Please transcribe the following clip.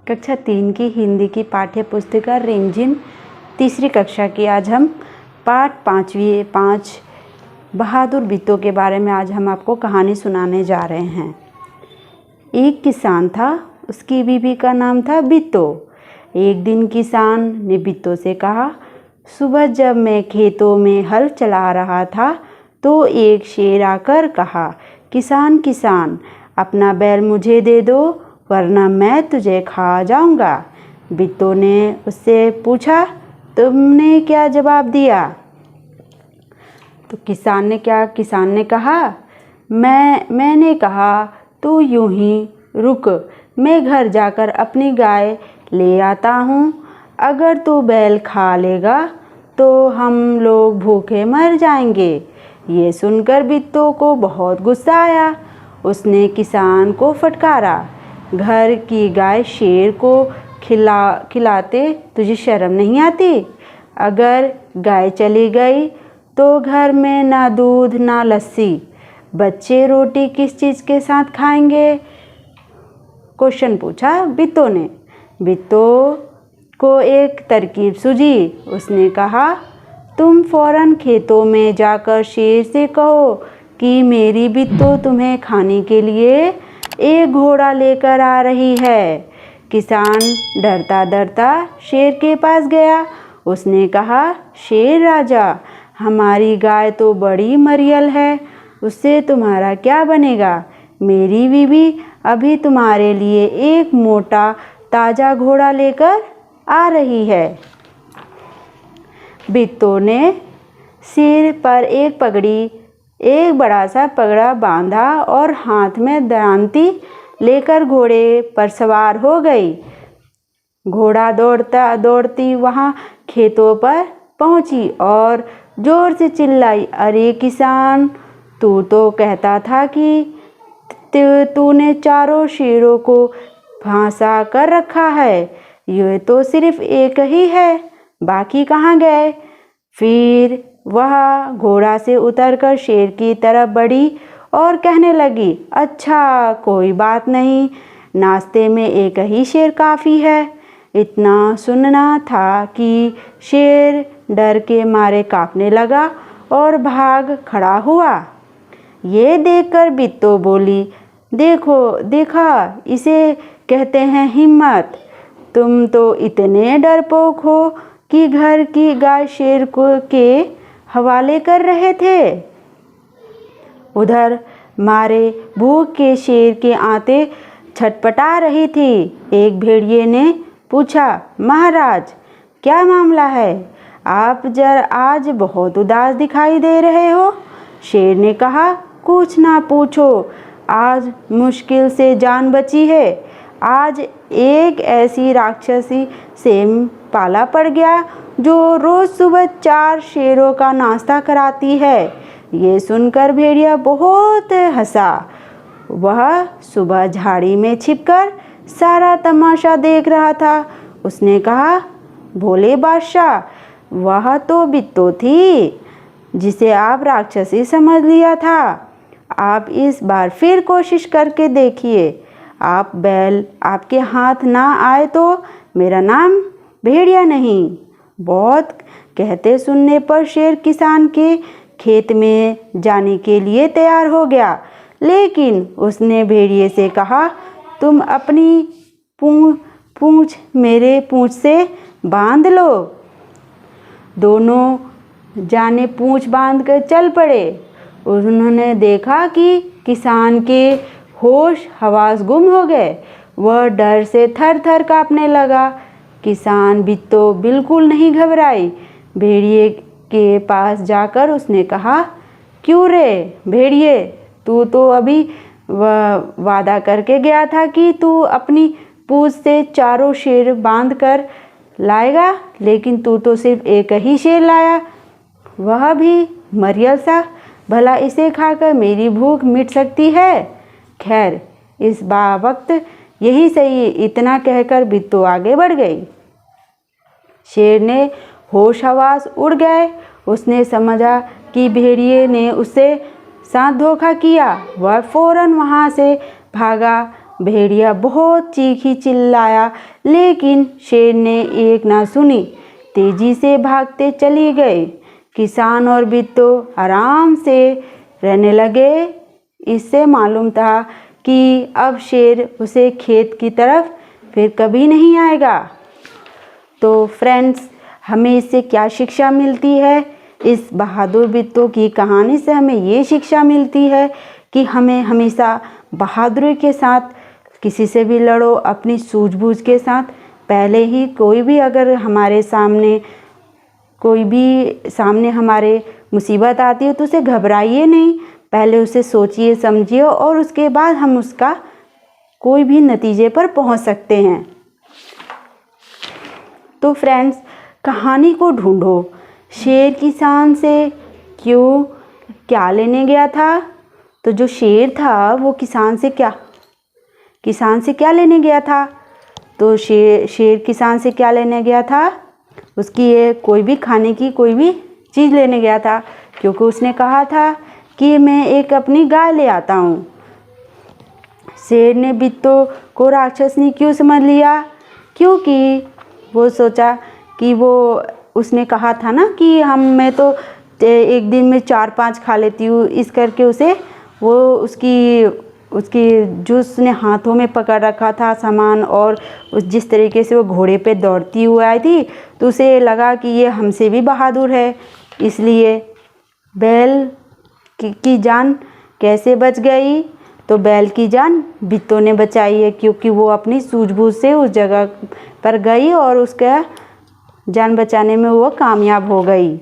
कक्षा 3 की हिंदी की पाठ्य पुस्तिका रिमझिम तीसरी कक्षा की आज हम पाठ 5 बहादुर बिट्टो के बारे में आज हम आपको कहानी सुनाने जा रहे हैं। एक किसान था, उसकी बीवी का नाम था बिट्टो। एक दिन किसान ने बिट्टो से कहा, सुबह जब मैं खेतों में हल चला रहा था तो एक शेर आकर कहा, किसान किसान अपना बैल मुझे दे दो वरना मैं तुझे खा जाऊंगा। बिट्टो ने उससे पूछा, तुमने क्या जवाब दिया? तो किसान ने कहा, मैंने कहा तू यूं ही रुक, मैं घर जाकर अपनी गाय ले आता हूँ। अगर तू बैल खा लेगा तो हम लोग भूखे मर जाएंगे। ये सुनकर बिट्टो को बहुत गुस्सा आया। उसने किसान को फटकारा, घर की गाय शेर को खिलाते तुझे शर्म नहीं आती? अगर गाय चली गई तो घर में ना दूध ना लस्सी, बच्चे रोटी किस चीज़ के साथ खाएंगे? क्वेश्चन पूछा बिट्टो ने। बिट्टो को एक तरकीब सूझी। उसने कहा, तुम फौरन खेतों में जाकर शेर से कहो कि मेरी बिट्टो तुम्हें खाने के लिए एक घोड़ा लेकर आ रही है। किसान डरता डरता शेर के पास गया। उसने कहा, शेर राजा, हमारी गाय तो बड़ी मरियल है, उससे तुम्हारा क्या बनेगा? मेरी बीवी अभी तुम्हारे लिए एक मोटा ताज़ा घोड़ा लेकर आ रही है। बिट्टो ने सिर पर एक बड़ा सा पगड़ा बांधा और हाथ में दरांती लेकर घोड़े पर सवार हो गई। घोड़ा दौड़ती वहां खेतों पर पहुंची और जोर से चिल्लाई, अरे किसान, तू तो कहता था कि तूने चारों शेरों को फंसा कर रखा है, ये तो सिर्फ एक ही है, बाकी कहाँ गए? फिर वह घोड़ा से उतरकर शेर की तरफ बढ़ी और कहने लगी, अच्छा कोई बात नहीं, नाश्ते में एक ही शेर काफ़ी है। इतना सुनना था कि शेर डर के मारे कांपने लगा और भाग खड़ा हुआ। ये देखकर बिट्टो बोली, देखा इसे कहते हैं हिम्मत। तुम तो इतने डरपोक हो कि घर की गाय शेर के हवाले कर रहे थे। उधर मारे भूख के शेर के आते छटपटा रही थी। एक भेड़िए ने पूछा, महाराज क्या मामला है? आप आज बहुत उदास दिखाई दे रहे हो। शेर ने कहा, कुछ ना पूछो, आज मुश्किल से जान बची है। आज एक ऐसी राक्षसी से पाला पड़ गया जो रोज सुबह 4 शेरों का नाश्ता कराती है। ये सुनकर भेड़िया बहुत हंसा। वह सुबह झाड़ी में छिपकर सारा तमाशा देख रहा था। उसने कहा, भोले बादशाह, वह तो बिट्टो थी जिसे आप राक्षसी समझ लिया था। आप इस बार फिर कोशिश करके देखिए। आप बैल आपके हाथ ना आए तो मेरा नाम भेड़िया नहीं। बहुत कहते सुनने पर शेर किसान के खेत में जाने के लिए तैयार हो गया, लेकिन उसने भेड़िए से कहा, तुम अपनी पूंछ मेरे पूंछ से बांध लो। दोनों जाने पूंछ बांध कर चल पड़े। उन्होंने देखा कि किसान के होश हवास गुम हो गए। वह डर से थर थर कांपने लगा। किसान बिट्टो बिल्कुल नहीं घबराई। भेड़िए के पास जाकर उसने कहा, क्यों रे भेड़िए, तू तो अभी वादा करके गया था कि तू अपनी पूंछ से चारों शेर बांध कर लाएगा, लेकिन तू तो सिर्फ एक ही शेर लाया, वह भी मरियल सा। भला इसे खाकर मेरी भूख मिट सकती है? खैर, इस वक्त यही सही। इतना कहकर बिट्टो आगे बढ़ गई। शेर ने होश हवास उड़ गए। उसने समझा कि भेड़िए ने उससे साथ धोखा किया। वह फौरन वहाँ से भागा भेड़िया बहुत चीखी चिल्लाया, लेकिन शेर ने एक ना सुनी, तेजी से भागते चली गए। किसान और बिट्टू आराम से रहने लगे। इससे मालूम था कि अब शेर उसे खेत की तरफ फिर कभी नहीं आएगा। तो फ्रेंड्स, हमें इससे क्या शिक्षा मिलती है? इस बहादुर बिट्टू की कहानी से हमें ये शिक्षा मिलती है कि हमें हमेशा बहादुरी के साथ किसी से भी लड़ो, अपनी सूझबूझ के साथ। पहले ही कोई भी अगर हमारे सामने हमारे मुसीबत आती है तो उसे घबराइए नहीं, पहले उसे सोचिए समझिए और उसके बाद हम उसका कोई भी नतीजे पर पहुंच सकते हैं। तो फ्रेंड्स, कहानी को ढूंढो। शेर किसान से क्या लेने गया था? तो जो शेर था वो किसान से क्या लेने गया था? तो शेर किसान से क्या लेने गया था? उसकी कोई भी खाने की कोई भी चीज़ लेने गया था, क्योंकि उसने कहा था कि मैं एक अपनी गाय ले आता हूँ। शेर ने बिट्टू को राक्षसनी क्यों समझ लिया? क्योंकि वो सोचा कि उसने कहा था ना कि मैं तो एक दिन में 4-5 खा लेती हूँ, इस करके उसकी जो उसने हाथों में पकड़ रखा था सामान और जिस तरीके से वो घोड़े पे दौड़ती हुई आई थी, तो उसे लगा कि ये हमसे भी बहादुर है। इसलिए बैल की जान कैसे बच गई? तो बैल की जान बिट्टू ने बचाई है, क्योंकि वो अपनी सूझबूझ से उस जगह पर गई और उसका जान बचाने में वो कामयाब हो गई।